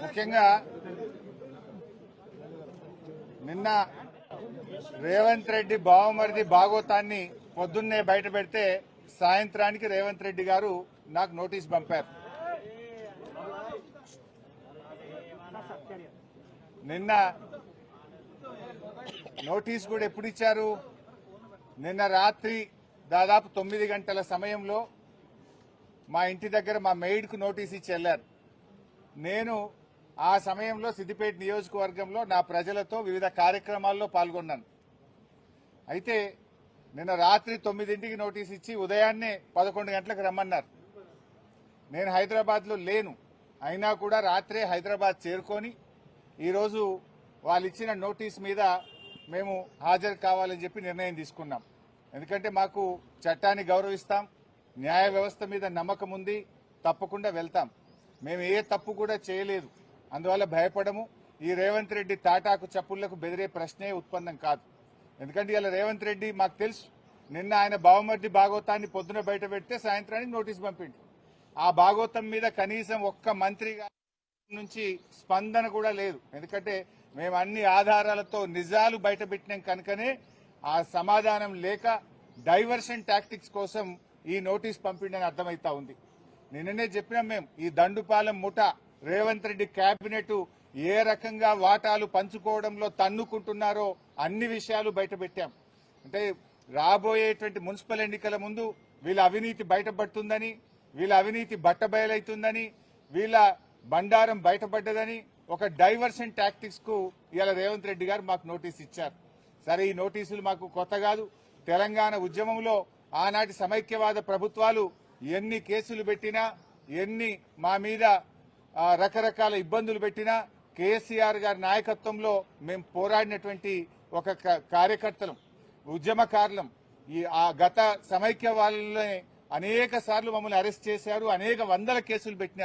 ముఖ్యంగా నిన్న రేవంత్ రెడ్డి బావమరిది భాగోతాన్ని పొద్దున్నే బయట పెడితే సాయంత్రానికి రేవంత్ రెడ్డి గారు నాకు నోటీస్ పంపారు. నిన్న నోటీస్ కూడా ఎప్పుడు ఇచ్చారు? నిన్న రాత్రి దాదాపు 9 గంటల సమయంలో మా ఇంటి దగ్గర మా మెయిడ్కు నోటీస్ ఇచ్చి వెళ్లారు. నేను ఆ సమయంలో సిద్దిపేట నియోజకవర్గంలో నా ప్రజలతో వివిధ కార్యక్రమాల్లో పాల్గొన్నాను. అయితే నిన్న రాత్రి 9ంటికి నోటీస్ ఇచ్చి ఉదయాన్నే 11 గంటలకు రమ్మన్నారు. నేను హైదరాబాద్లో లేను, అయినా కూడా రాత్రే హైదరాబాద్ చేరుకొని ఈరోజు వాళ్ళు ఇచ్చిన నోటీస్ మీద మేము హాజరు కావాలని చెప్పి నిర్ణయం తీసుకున్నాం. ఎందుకంటే మాకు చట్టాన్ని గౌరవిస్తాం, న్యాయ వ్యవస్థ మీద నమ్మకం ఉంది, తప్పకుండా వెళ్తాం. మేము ఏ తప్పు కూడా చేయలేదు, అందువల్ల భయపడము. ఈ రేవంత్ రెడ్డి తాటాకు చప్పుళ్లకు బెదిరే ప్రశ్నే ఉత్పన్నం కాదు. ఎందుకంటే ఇలా రేవంత్ రెడ్డి మాకు తెలుసు, నిన్న ఆయన బావమర్ది భాగోతాన్ని పొద్దున బయట పెడితే సాయంత్రానికి నోటీసు పంపిండు. ఆ భాగోతం మీద కనీసం ఒక్క మంత్రి నుంచి స్పందన కూడా లేదు. ఎందుకంటే మేము అన్ని ఆధారాలతో నిజాలు బయట పెట్టినాం కనుకనే ఆ సమాధానం లేక డైవర్షన్ టాక్టిక్స్ కోసం ఈ నోటీస్ పంపిండని అర్థమైతా ఉంది. నిన్ననే చెప్పినాం మేము, ఈ దండుపాలెం ముఠా రేవంత్ రెడ్డి కేబినెట్ ఏ రకంగా వాటాలు పంచుకోవడంలో తన్నుకుంటున్నారో అన్ని విషయాలు బయట పెట్టాం. అంటే రాబోయేటువంటి మున్సిపల్ ఎన్నికల ముందు వీళ్ళ అవినీతి బయటపడుతుందని, వీళ్ళ అవినీతి బట్టబయలైతుందని, వీళ్ళ బండారం బయటపడ్డదని ఒక డైవర్షన్ టాక్టిక్స్ కు ఇవాళ రేవంత్ రెడ్డి గారు మాకు నోటీస్ ఇచ్చారు. సరే, ఈ నోటీసులు మాకు కొత్త కాదు. తెలంగాణ ఉద్యమంలో ఆనాటి సమైక్యవాద ప్రభుత్వాలు ఎన్ని కేసులు పెట్టినా, ఎన్ని మా మీద రకరకాల ఇబ్బందులు పెట్టినా కేసీఆర్ గారి నాయకత్వంలో మేము పోరాడినటువంటి ఒక కార్యకర్తలం, ఉద్యమకారులం. ఆ గత సమైక్యవాదులనే అనేక సార్లు మమ్మల్ని అరెస్ట్ చేశారు, అనేక వందల కేసులు పెట్టినారు.